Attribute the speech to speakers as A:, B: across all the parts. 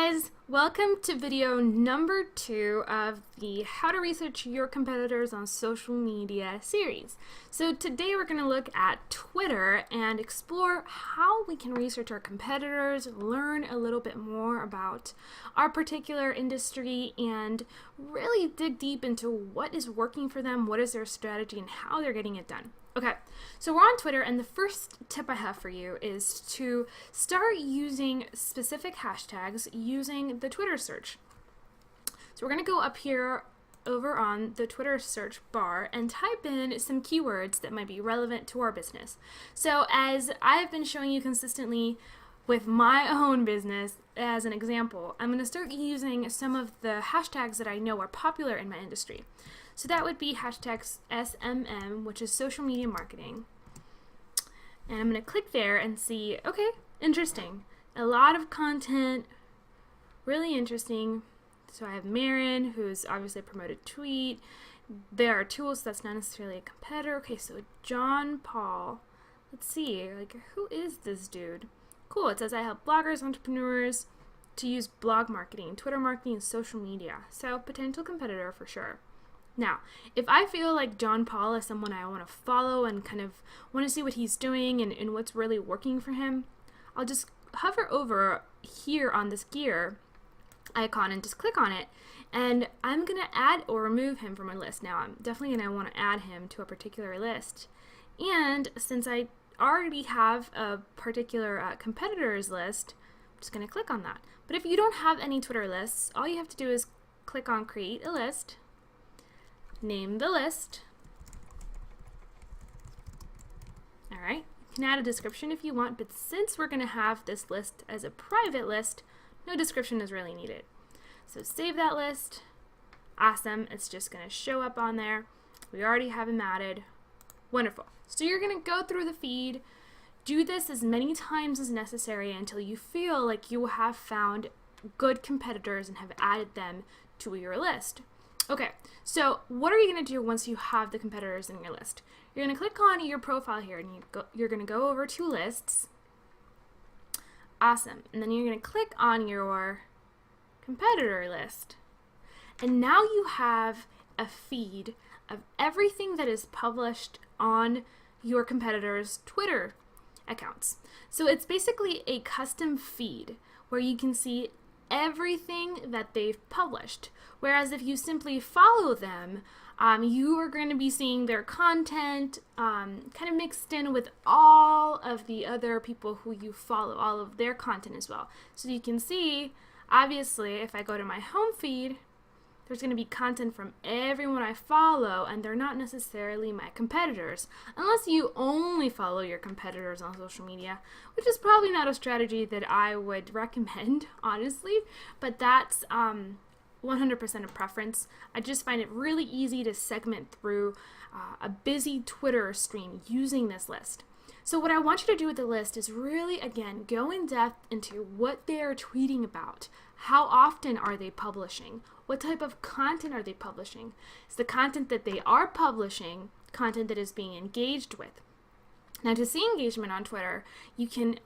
A: guys, welcome to video number 2 of the How to Research Your Competitors on Social Media series. So today we're going to look at Twitter and explore how we can research our competitors, learn a little bit more about our particular industry, and really dig deep into what is working for them, what is their strategy, and how they're getting it done. Okay, so we're on Twitter, and the first tip I have for you is to start using specific hashtags using the Twitter search. So we're going to go up here over on the Twitter search bar and type in some keywords that might be relevant to our business. So as I've been showing you consistently with my own business, as an example, I'm going to start using some of the hashtags that I know are popular in my industry. So that would be hashtags SMM, which is social media marketing. And I'm going to click there and see, okay, interesting. A lot of content, really interesting. So I have Marin, who's obviously a promoted tweet. There are tools, that's not necessarily a competitor. Okay, so John Paul. Let's see, like, who is this dude? Cool, it says I help bloggers, entrepreneurs to use blog marketing, Twitter marketing, and social media. So potential competitor for sure. Now, if I feel like John Paul is someone I want to follow and kind of want to see what he's doing and what's really working for him, I'll just hover over here on this gear icon and just click on it, and I'm going to add or remove him from my list. Now, I'm definitely going to want to add him to a particular list, and since I already have a particular competitors list, I'm just going to click on that. But if you don't have any Twitter lists, all you have to do is click on Create a List, name the list. Alright, you can add a description if you want, but since we're going to have this list as a private list, no description is really needed. So save that list. Awesome, it's just going to show up on there. We already have him added. Wonderful. So you're going to go through the feed, do this as many times as necessary until you feel like you have found good competitors and have added them to your list. Okay, so what are you going to do once you have the competitors in your list? You're going to click on your profile here and you're going to go over to lists. Awesome. And then you're going to click on your competitor list. And now you have a feed of everything that is published on your competitors' Twitter accounts. So it's basically a custom feed where you can see everything that they've published. Whereas if you simply follow them, you are going to be seeing their content kind of mixed in with all of the other people who you follow, all of their content as well. So you can see, obviously, if I go to my home feed, there's going to be content from everyone I follow, and they're not necessarily my competitors, unless you only follow your competitors on social media, which is probably not a strategy that I would recommend, honestly, but that's 100% a preference. I just find it really easy to segment through a busy Twitter stream using this list. So what I want you to do with the list is really, again, go in depth into what they are tweeting about. How often are they publishing? What type of content are they publishing? Is the content that they are publishing content that is being engaged with? Now, to see engagement on Twitter, you can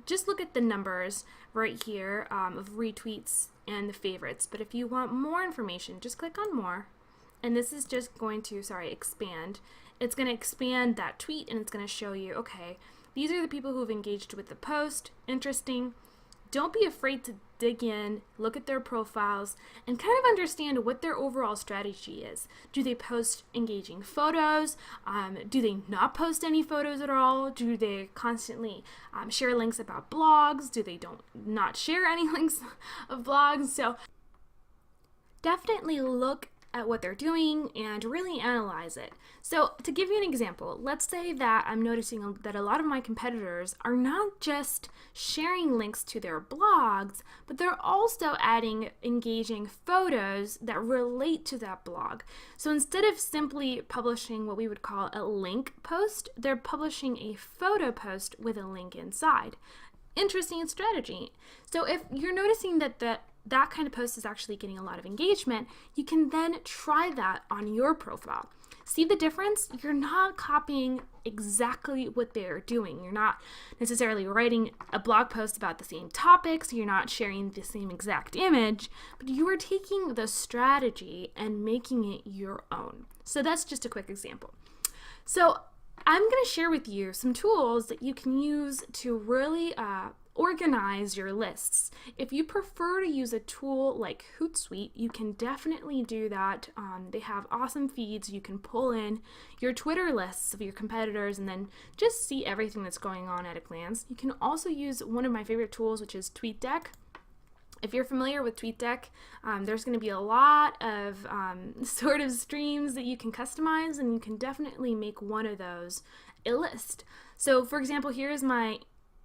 A: just look at the numbers right here of retweets and the favorites. But if you want more information, just click on more. And this is just going to, expand. It's going to expand that tweet, and it's going to show you, okay, these are the people who have engaged with the post. Interesting. Don't be afraid to dig in, look at their profiles, and kind of understand what their overall strategy is. Do they post engaging photos? Do they not post any photos at all? Do they constantly share links about blogs? Do they not share any links of blogs? So definitely look at what they're doing and really analyze it. So to give you an example, let's say that I'm noticing that a lot of my competitors are not just sharing links to their blogs, but they're also adding engaging photos that relate to that blog. So instead of simply publishing what we would call a link post, they're publishing a photo post with a link inside. Interesting strategy. So if you're noticing that that kind of post is actually getting a lot of engagement, you can then try that on your profile. See the difference? You're not copying exactly what they're doing. You're not necessarily writing a blog post about the same topics. You're not sharing the same exact image, but you are taking the strategy and making it your own. So that's just a quick example. So I'm going to share with you some tools that you can use to really organize your lists. If you prefer to use a tool like Hootsuite, you can definitely do that. They have awesome feeds. You can pull in your Twitter lists of your competitors and then just see everything that's going on at a glance. You can also use one of my favorite tools, which is Tweetdeck. If you're familiar with Tweetdeck, there's going to be a lot of sort of streams that you can customize, and you can definitely make one of those a list. So for example, here's my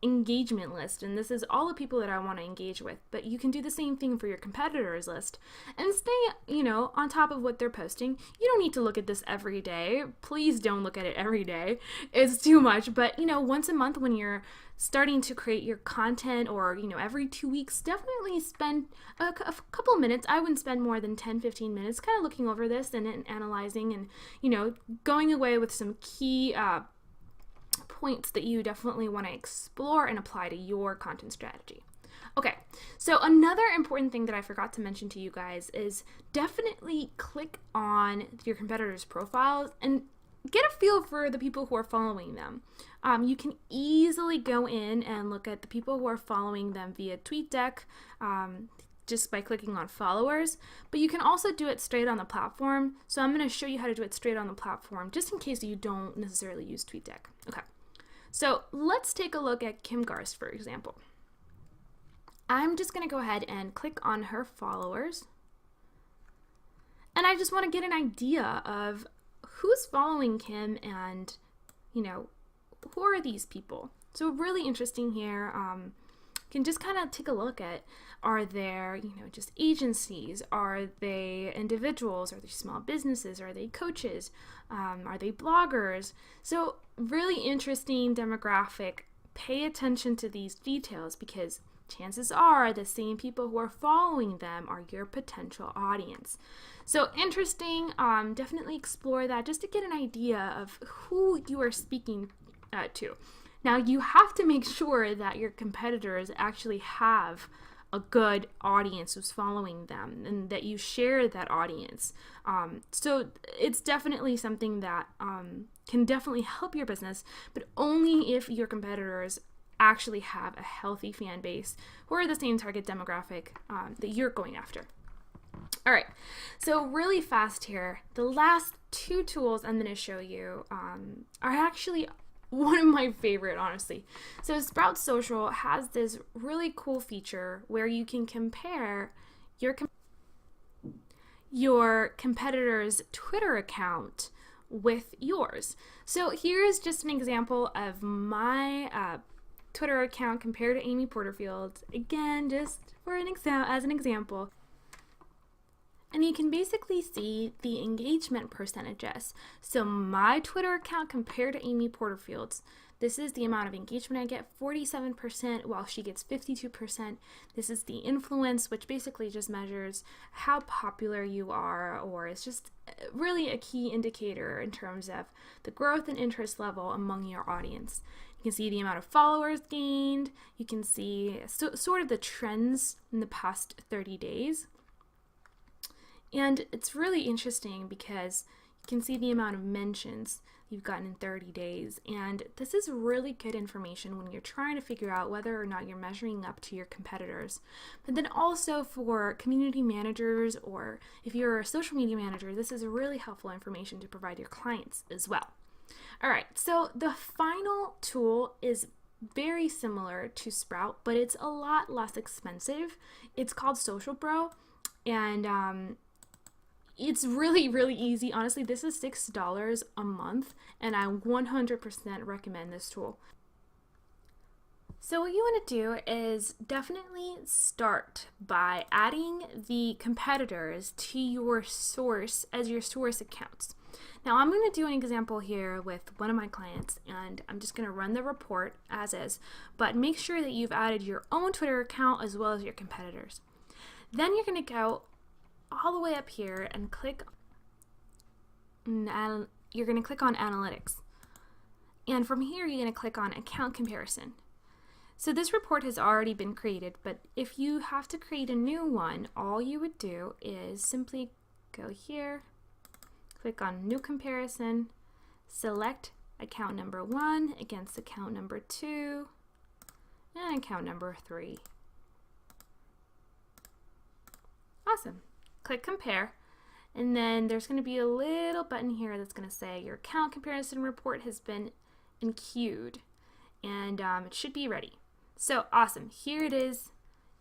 A: engagement list, and this is all the people that I want to engage with, but you can do the same thing for your competitors list and stay, on top of what they're posting. You don't need to look at this every day. Please don't look at it every day. It's too much, but once a month when you're starting to create your content, or every 2 weeks, definitely spend a couple of minutes. I wouldn't spend more than 10-15 minutes kind of looking over this and analyzing and going away with some key points that you definitely want to explore and apply to your content strategy. Okay, so another important thing that I forgot to mention to you guys is definitely click on your competitors' profiles and get a feel for the people who are following them. You can easily go in and look at the people who are following them via TweetDeck, just by clicking on followers, but you can also do it straight on the platform. So I'm going to show you how to do it straight on the platform, just in case you don't necessarily use TweetDeck. Okay, so let's take a look at Kim Garst, for example. I'm just going to go ahead and click on her followers, and I just want to get an idea of who's following Kim and, who are these people? So really interesting here. You can just kind of take a look at, are there, just agencies? Are they individuals? Are they small businesses? Are they coaches? Are they bloggers? So really interesting demographic. Pay attention to these details because chances are the same people who are following them are your potential audience. So interesting, definitely explore that just to get an idea of who you are speaking to. Now you have to make sure that your competitors actually have a good audience who's following them and that you share that audience. So it's definitely something that can definitely help your business, but only if your competitors actually have a healthy fan base who are the same target demographic that you're going after. All right, so really fast here, the last two tools I'm going to show you are actually one of my favorite, honestly. So Sprout Social has this really cool feature where you can compare your competitor's Twitter account with yours. So here's just an example of my Twitter account compared to Amy Porterfield's. Again, just for as an example. And you can basically see the engagement percentages. So my Twitter account compared to Amy Porterfield's, this is the amount of engagement I get, 47%, while she gets 52%. This is the influence, which basically just measures how popular you are, or it's just really a key indicator in terms of the growth and interest level among your audience. You can see the amount of followers gained. You can see sort of the trends in the past 30 days. And it's really interesting because you can see the amount of mentions you've gotten in 30 days. And this is really good information when you're trying to figure out whether or not you're measuring up to your competitors. But then also for community managers, or if you're a social media manager, this is really helpful information to provide your clients as well. All right, so the final tool is very similar to Sprout, but it's a lot less expensive. It's called Social Bro, and it's really, really easy. Honestly, this is $6 a month, and I 100% recommend this tool. So what you want to do is definitely start by adding the competitors to your source as your source accounts. Now I'm going to do an example here with one of my clients, and I'm just going to run the report as is, but make sure that you've added your own Twitter account as well as your competitors. Then you're going to go all the way up here and click you're going to click on Analytics. And from here, you're going to click on Account Comparison. So this report has already been created, but if you have to create a new one, all you would do is simply go here, click on New Comparison, select account number 1 against account number 2, and account number 3. Awesome. Click Compare, and then there's going to be a little button here that's going to say your account comparison report has been queued, and it should be ready. So awesome. Here it is.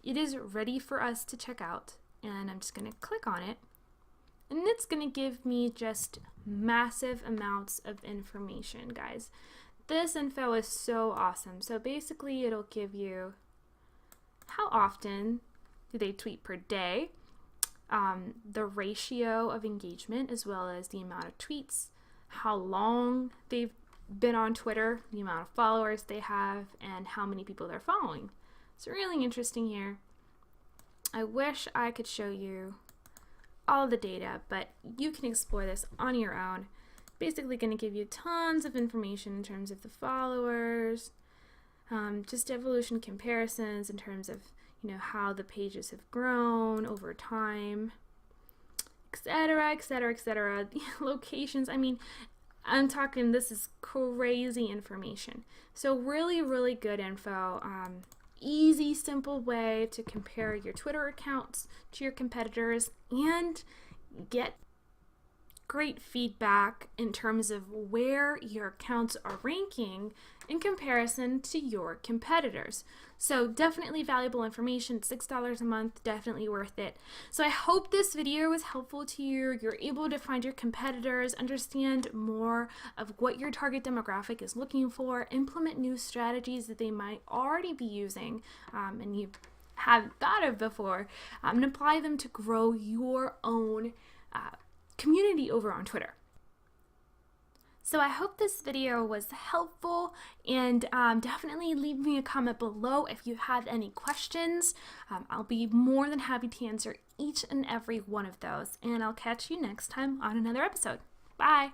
A: It is ready for us to check out, and I'm just going to click on it, and it's going to give me just massive amounts of information, guys. This info is so awesome. So basically it'll give you how often do they tweet per day, the ratio of engagement, as well as the amount of tweets, how long they've been on Twitter, the amount of followers they have, and how many people they're following. It's really interesting here. I wish I could show you all the data, but you can explore this on your own. Basically going to give you tons of information in terms of the followers, just evolution comparisons in terms of, you know, how the pages have grown over time, etc., etc., etc. Locations, I mean, I'm talking, this is crazy information. So really, really good info. Easy, simple way to compare your Twitter accounts to your competitors and get great feedback in terms of where your accounts are ranking in comparison to your competitors. So definitely valuable information. $6 a month, definitely worth it. So I hope this video was helpful to you. You're able to find your competitors, understand more of what your target demographic is looking for, implement new strategies that they might already be using and you haven't thought of before, and apply them to grow your own community over on Twitter. So I hope this video was helpful, and definitely leave me a comment below if you have any questions. I'll be more than happy to answer each and every one of those, and I'll catch you next time on another episode. Bye!